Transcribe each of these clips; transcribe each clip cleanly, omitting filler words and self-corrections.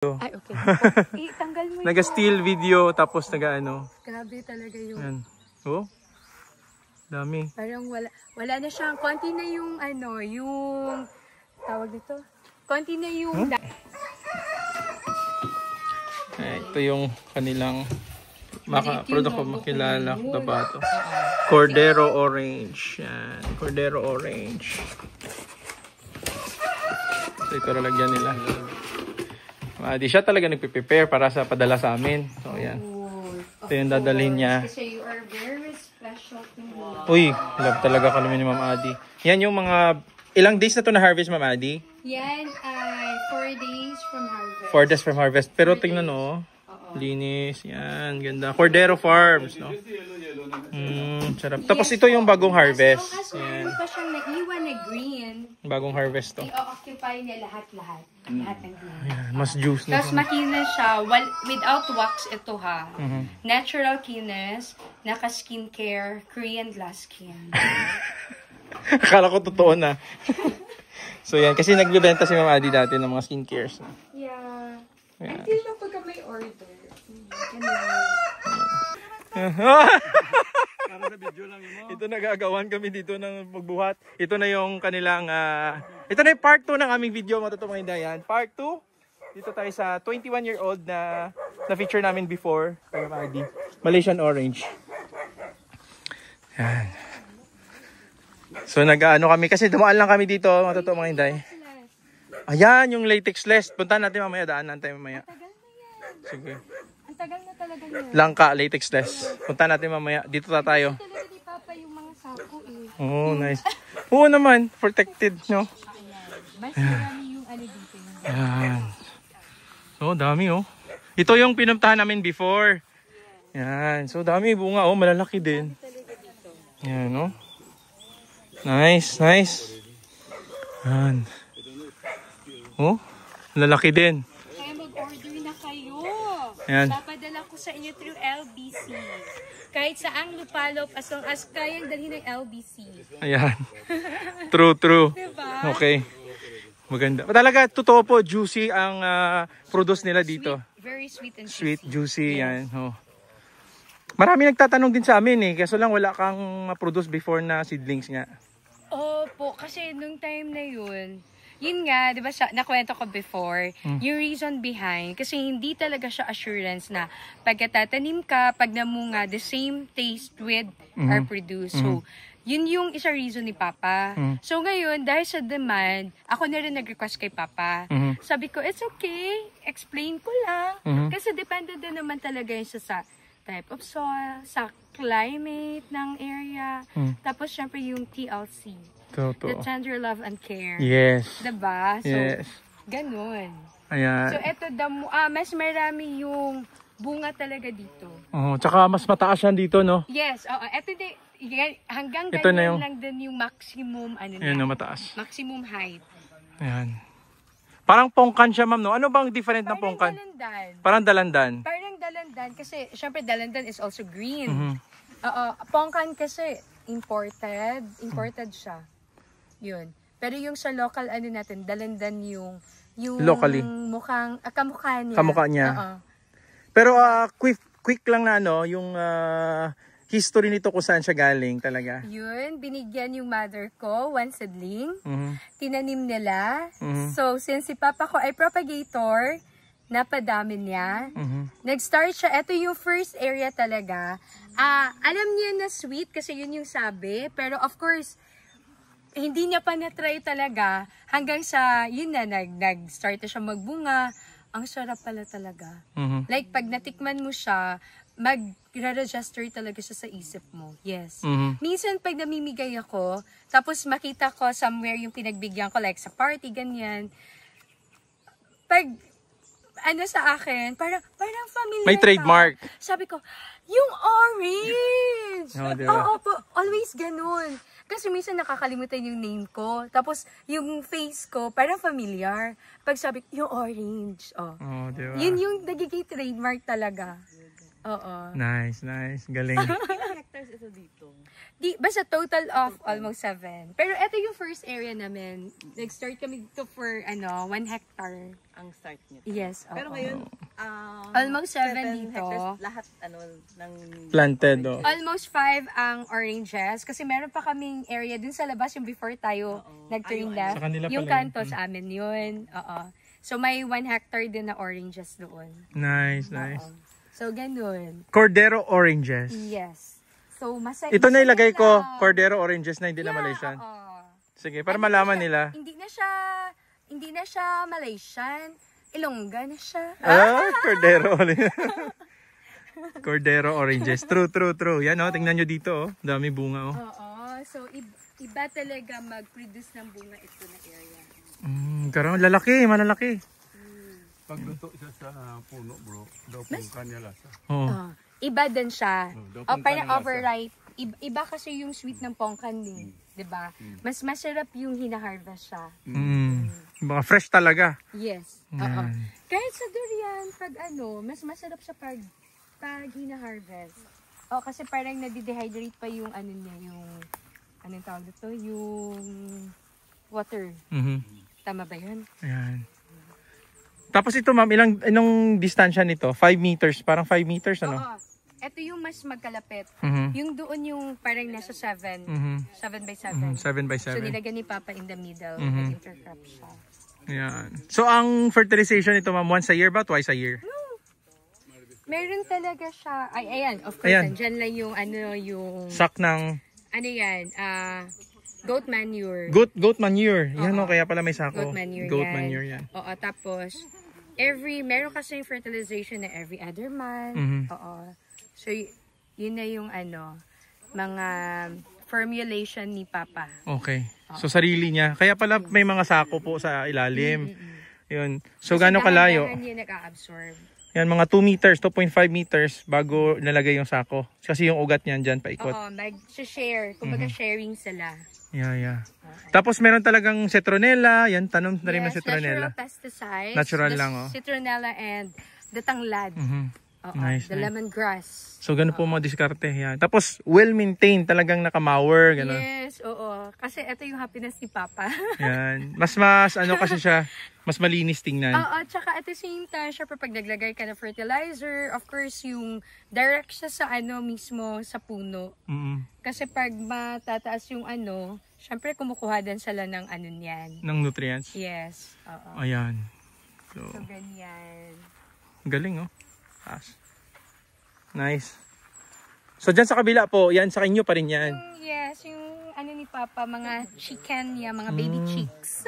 Ay, okay. Tanggal mo yun. Naga-steal video tapos naga-ano. Grabe talaga yun. Yan. Oh. Dami. Parang wala na siyang, konti na yung ano, yung tawag dito. Konti na yung Ito yung kanilang product ko makilala dapato. Cordero Orange. Yan. Cordero Orange. So ito lalagyan nila. Di siya talaga nagpe-prepare para sa padala sa amin. So yan. Ito yung dadalhin niya. Kasi you are very special to me. Uy, love talaga kami ni Ma'am Adi. Yan yung mga, ilang days na to na harvest, Ma'am Adi? Yan ay 4 days from harvest. 4 days from harvest. Pero tingnan no, linis. Yan, ganda. Cordero Farms, no? Sarap. Tapos ito yung bagong harvest. Yan. Meron pa siyang naiwan na green. Bagong harvest to. I-occupy niya lahat-lahat. Lahat ng green. Ayan, mas juice na. Tapos makina siya. Without wax ito ha. Natural keenness. Naka-skincare. Korean glass skin. Akala ko totoo na. So yan, kasi nagbibenta si Ma'am Adi dati ng mga skincares. Yeah. Ayan. Until na pagka may order. Para sa video lang mo. Ito nagagawan kami dito ng magbuhat. Ito na yung kanilang ito na yung part 2 ng aming video, mga hindayan. Part 2. Dito tayo sa 21-year-old na feature namin before, kay Ma'am Adi. Malaysian Orange. Yan. So nag-ano kami kasi dumaan lang kami dito, mga hinday. Ayan yung latex-less. Puntahan natin mamaya, daanan tayo mamaya. Sige. Ang tagal na talaga niya. Langka, latex-less. Puntahan natin mamaya. Dito na tayo. Talaga ni Papa yung mga sako eh. Oh, nice. Oo naman, protected, no? Mas marami yung ano dito. Ayan. So, dami, oh. Ito yung pinuntahan namin before. Yan. So, dami bunga, oh. Malalaki din. Yan, oh. Nice, nice. Yan. Oh, lalaki din. Kaya mag-order na kayo. Ayan. Papadala ko sa inyo through LBC. Kahit saang lupalop, as long as kayang dalhin ng LBC. Ayan. True, true. Diba? Okay. Maganda. Talaga, totoo po, juicy ang produce nila dito. Sweet, very sweet and Sweet, juicy. juicy, yan. Oh. Marami nagtatanong din sa amin kaso lang wala kang ma-produce before na seedlings nga. Opo, kasi nung time na yun nga, di ba nakwento ko before, yung reason behind, kasi hindi talaga siya assurance na pagkatatanim ka, pag namunga, the same taste with are produced. So, yun yung isa reason ni Papa. So ngayon, dahil sa demand, ako na rin nag-request kay Papa. Sabi ko, it's okay, explain ko lang. Kasi depende din naman talaga yun sa type of soil, sa climate ng area. Tapos syempre yung TLC. The tender love and care. Yes. Diba? So, yes. ganun. Ayan. So, eto, mas marami yung bunga talaga dito. Oh, tsaka mas mataas yan dito, no? Yes. Eto din, hanggang ito na ganyan lang din yung maximum, Ayan, no, mataas. maximum height. Ayan. Parang pongkan siya, ma'am, no? Ano bang different na pongkan? Parang dalandan. Parang dalandan. Kasi, syempre, dalandan is also green. Pongkan kasi, imported. Imported siya. Yun. Pero yung sa local, natin, dalandan yung locally. Mukhang, kamukha niya. Kamukha niya. Pero quick lang na yung history nito kung saan siya galing talaga. Yun, binigyan yung mother ko, one seedling. Tinanim nila. So, since si Papa ko ay propagator, napadami niya. Nag-start siya. Ito yung first area talaga. Alam niya na sweet kasi yun yung sabi. Pero of course, hindi niya pa na-try talaga hanggang sa, yun na, nag-start na siya magbunga. Ang sarap pala talaga. Like, pag natikman mo siya, mag-register talaga siya sa isip mo. Yes. Minsan, pag namimigay ako, tapos makita ko somewhere yung pinagbigyan ko, like sa party, ganyan. Pag, sa akin, parang familiar. May trademark. Sabi ko, yung orange! Oo po, always ganun. Kasi minsan nakakalimutan yung name ko. Tapos, yung face ko, parang familiar. Pag sabi, yung orange. Diba? Yun yung nagiging trademark talaga. Oo. Nice, nice. Galing. Ilang hectares is dito? Basta total of almost 7. Pero ito yung first area namin. Nag-start kami dito for 1 hectare. Ang start niyo? Yes. Pero ngayon, almost 7 dito. hectares, lahat ng Planted, Almost 5 ang oranges. Kasi meron pa kaming area dun sa labas yung before tayo nag-turn left. Sa kanila Yung pala kanto sa amin yun. So may 1 hectare din na oranges doon. Nice, nice. So ganun. Cordero oranges. Yes. So Ito na ilagay ko, Cordero oranges na hindi na Malaysian. Oo. Sige, para malaman nila. Hindi na siya Malaysian. Ilongga na siya. Cordero. Cordero oranges. True. Yan tingnan nyo dito Dami bunga Oo. So iba talaga mag-produce ng bunga ito na area. Karoon malalaki. Pagluto siya sa puno, bro, daw pong kanya lasa. Iba din siya. Parang Parang overripe. Iba kasi yung sweet ng pongkan din. Diba? Mas masarap yung hina-harvest siya. Baka fresh talaga. Yes. Oo. Kahit sa durian, pag mas masarap siya pag hina-harvest. Kasi parang nadi-dehydrate pa yung niya, yung anong tawag dito? Yung water. Tama ba yun? Ayan. Tapos ito ma'am, anong distansya nito? 5 meters, parang 5 meters Oo. Ito yung mas magkalapit. Yung doon yung parang nasa 7. 7 by 7. 7 by 7. So nilagyan ni Papa in the middle. Nag-intercrop siya. Ayan. So ang fertilization nito ma'am, once a year ba? Twice a year? Meron talaga siya. Ayan. Of course, andyan lang yung yung... Sak ng... goat manure. Goat manure. Yan kaya pala may sako. Goat manure yan. Oo, tapos meron kasi yung fertilization na every other month. Oo. So yun na yung mga formulation ni Papa. Okay. So sarili niya. Kaya pala may mga sako po sa ilalim. Yun. So gaano kalayo? Dahan-dahan yun nag-a-absorb. Yan, mga 2 meters, 2.5 meters bago nalagay yung sako. Kasi yung ugat niyan dyan paikot. Oo, mag-share. Kumbaga sharing sila. Yeah. Tapos meron talagang citronella. Yan, tanom na rin ng citronella. Natural pesticides. Natural lang, Citronella and the tanglad. Nice, the lemongrass. So, ganun po mga diskarte. Yan. Tapos, well-maintained. Talagang nakamower. Ganun. Yes, oo. Kasi ito yung happiness ni Papa. Yan. Mas kasi siya, mas malinis tingnan. Oo, tsaka at the same time, syempre pag naglagay ka ng fertilizer, of course, yung direct siya sa mismo sa puno. Kasi pag matataas yung syempre kumukuha din sila ng niyan. Ng nutrients? Yes, oo. Ayan. So ganyan. Galing, Nice. So, dyan sa kabila po, yan sa inyo pa rin yan. Yes, yung ni Papa, mga chicken niya, mga baby chicks.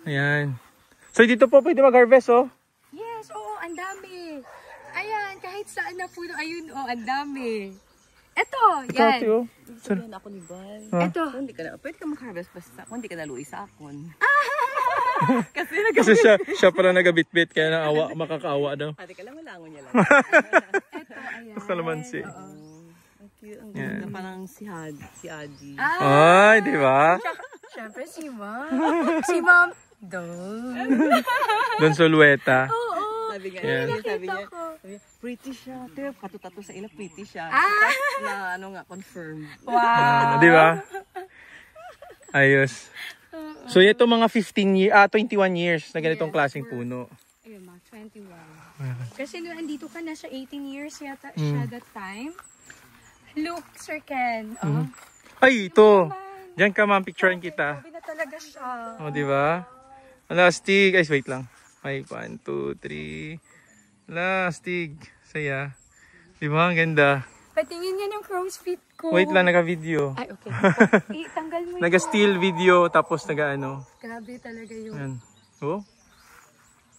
Ayan. So, dito po pwede mag-harvest, Yes, oo, ang dami. Ayan, kahit saan na puno, ayun, ang dami. Ito, yan. Sabihan ako ni Bal. Ito. Pwede ka mag-harvest basta kung hindi ka naluwi sa akon. Kasi siya pala nagabit-bit, kaya makakaawa daw. Pati ka lang, malangon niya lang. Ito, ayan. Kalamansi. Ang cute, ang ganda, parang si Adi. Ay, di ba? Siyempre si Mom. Si Mom, Don Solueta. Oo. Sabi niya, pretty siya. Pero katutato sa ila, pretty siya. Na confirm. Wow. Di ba? Ayos. So ito mga 21 years na ganitong klaseng puno. Ayun, mga 21. Kasi nung andito ka, nasa 18 years yata siya that time. Look, Sir Ken. Ay, ito. Diyan ka ma'am, picturean kita. Grabe na talaga siya. Di ba? Lastig. Ay, wait lang. Ay, 1, 2, 3. Lastig. Saya. Di ba? Ang ganda. Patingin niya ng crow's feet ko. Wait lang, naka-video. Ay, okay. Tanggal mo Naga-still video, tapos naga-ano. Grabe talaga yung... Yan. Oh.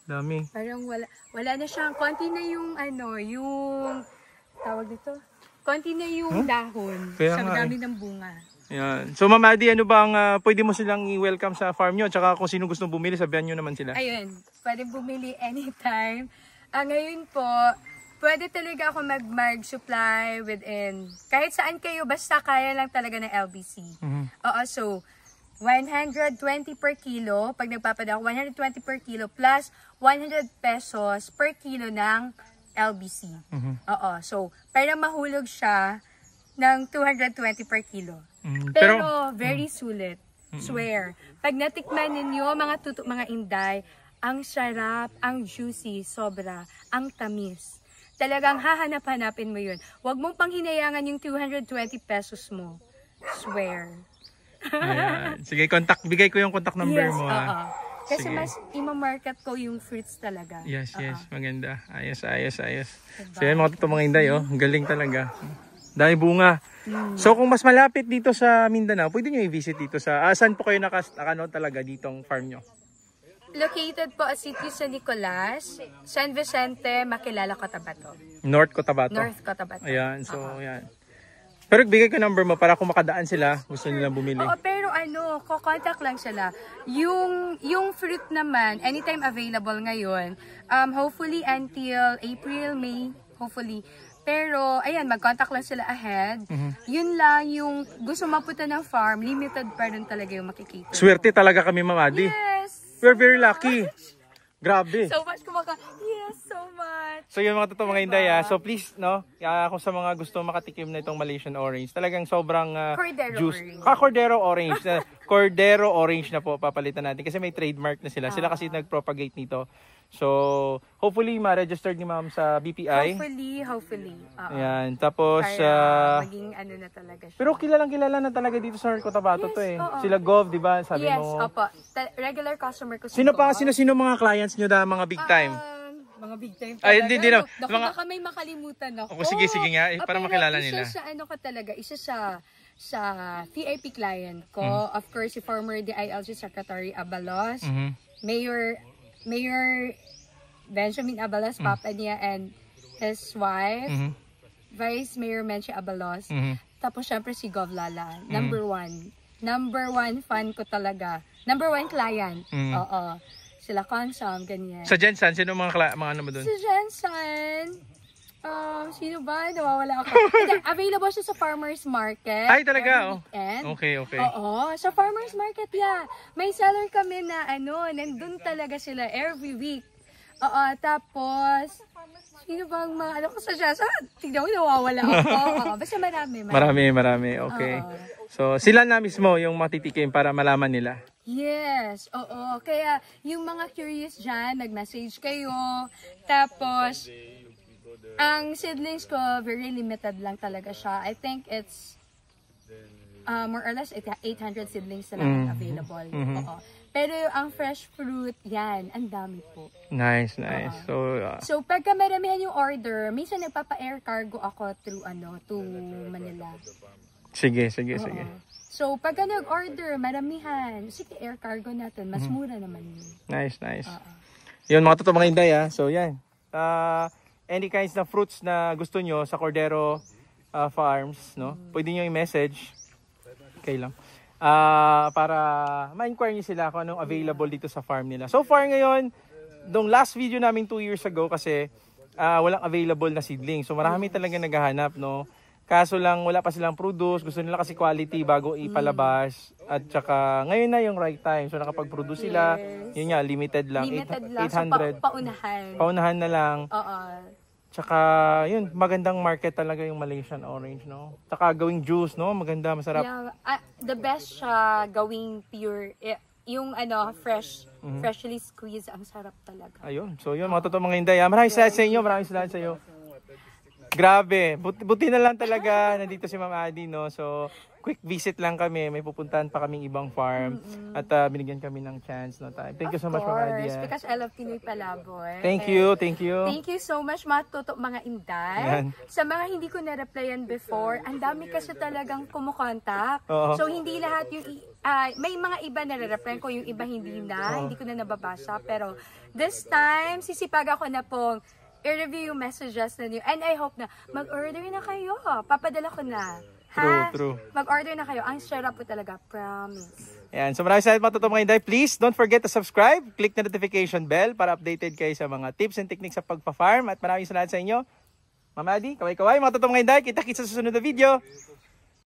Dami. Parang wala na siyang, konti na yung yung tawag dito, konti na yung dahon. Kaya sa nga dami ng bunga. Yan. So Ma'am Adi, ano bang pwede mo silang i-welcome sa farm nyo? Tsaka kung sino gusto bumili, sabihan nyo naman sila. Ayun, pwede bumili anytime. Ngayon po, pwede talaga ako mag-supply within, kahit saan kayo, basta kaya lang talaga ng LBC. Oo, so, 120 per kilo, pag nagpapadala, 120 per kilo plus 100 pesos per kilo ng LBC. Oo, so, para mahulog siya, ng 220 per kilo. Pero very sulit. Swear. Pag natikman ninyo, mga inday, ang sarap, ang juicy, sobra, ang tamis. Talagang hahanap-hanapin mo yun. Huwag mong panghinayangan yung 220 pesos mo. Swear. Ayan. Sige, bigay ko yung contact number Yes, mo. Kasi Sige. mas ima-market ko yung fruits talaga. Yes, maganda. Ayos. So yan mga totoo mga inday, oh. Ang galing talaga. Dahil bunga. So kung mas malapit dito sa Mindanao, pwede nyo i-visit dito sa, saan po kayo talaga ditong farm nyo? Located po sa Sitio San Nicolas, San Vicente, Makilala, Cotabato. North Cotabato. North Cotabato. Ayan, so yan. Pero bigay ko number mo para kung makadaan sila, gusto nilang bumili. Oo, pero ko-contact lang sila. Yung fruit naman, anytime available ngayon, hopefully until April, May, hopefully. Pero, ayan, mag-contact lang sila ahead. Yun lang, yung gusto mapunta ng farm, limited pa rin talaga yung makikita. Swerte talaga kami, Ma'am Adi. Yes! We're very lucky. Grabe. So much yes, so much. So yung mga totoo mga inday, so please, no, kung sa mga gusto makatikim na itong Malaysian orange, talagang sobrang Cordero juice. orange. Cordero orange. Cordero orange na po papalitan natin kasi may trademark na sila. Sila kasi nag-propagate nito. So, hopefully ma-registered ni Ma'am sa BPI. Hopefully. Ayan, tapos para maging ano na talaga siya. pero kilala na talaga dito sa North Cotabato to eh. oo. Sila Gov, 'di ba? Sabi Yes, mo. opo. Regular customer ko. Sino mga clients niyo da mga big time? Mga big time Ay, talaga. hindi na. Naku, baka may makalimutan ako. O, sige nga, para pero makilala nila. Isa sa VIP client ko. Of course, si former DILG Secretary Abalos, Mayor Benjamin Abalos, papa niya, and his wife, Vice Mayor Menchie Abalos. Tapos syempre si Gov Lala, number one fan ko talaga. Number one client. Oo. Sila Consum, ganyan. Sa Jensen, sino mga ano mo doon? Sa Jensen, sino ba? Nawawala ako. Available siya sa farmer's market. Ay, talaga? Weekend. Okay. Oo, sa farmer's market, May seller kami na nandun talaga sila every week. Oo, tapos, sino bang mga ko sa Jensen? Tignan mo, nawawala ako. Oo, basta marami. Okay. So, sila na mismo yung matitikim para malaman nila. Yes, oo. Kaya yung mga curious dyan, nag-message kayo. Tapos, ang seedlings ko, very limited lang talaga siya. I think it's more or less 800 seedlings na lang available. Oo. Pero ang fresh fruit, yan, ang dami po. Nice. So, pagka maramihan yung order, minsan nagpapa-air cargo ako through to Manila. Sige. So, pagka nag-order, maramihan, sige, air cargo natin, mas mura naman yun. Nice. Yun mga totoo mga inday, so yan. Any kinds na fruits na gusto nyo sa Cordero Farms, no? Pwede nyo i-message. Okay lang. Para ma-inquire nyo sila kung anong available dito sa farm nila. So far ngayon, dong last video namin 2 years ago kasi walang available na seedling. So marami talaga naghahanap, no? Kaso lang wala pa silang produce, gusto nila kasi quality bago ipalabas. At saka ngayon na yung right time. So nakapag-produce sila, yun nga, limited lang. 800. So, paunahan. Paunahan na lang. Oo. Tsaka yun, magandang market talaga yung Malaysian orange, no? Tsaka gawing juice, no? Maganda, masarap. Yeah, the best siya gawing pure, yung freshly squeezed, ang sarap talaga. Ayun. So yun, mga totoo mga inday. Maraming salamat sa inyo, maraming salamat sa iyo. Grabe, buti na lang talaga nandito si Ma'am Adi, no? So, quick visit lang kami, may pupuntahan pa kaming ibang farm at binigyan kami ng chance, no? Thank you so much, Ma'am Adi. Because I love Pinoy Palaboy. Thank you. Thank you so much, mga inday. Yan. Sa mga hindi ko na-replyan before, ang dami kasi talagang kumukontak. So, hindi lahat yung, may mga iba na-replyan ko, yung iba hindi hindi ko na nababasa. Pero, this time, sisipag ako na pong i-review yung messages na niyo. And I hope na mag-order na kayo. Papadala ko na. True. Mag-order na kayo. Ang sarap po talaga. Promise. Ayan. So maraming salamat mga totoo mga inday. Please don't forget to subscribe. Click the notification bell para updated kayo sa mga tips and techniques sa pagpa-farm. At maraming salamat sa inyo. Ma'am Adi, kaway-kaway mga totoo mga inday. Kita-kits sa susunod na video.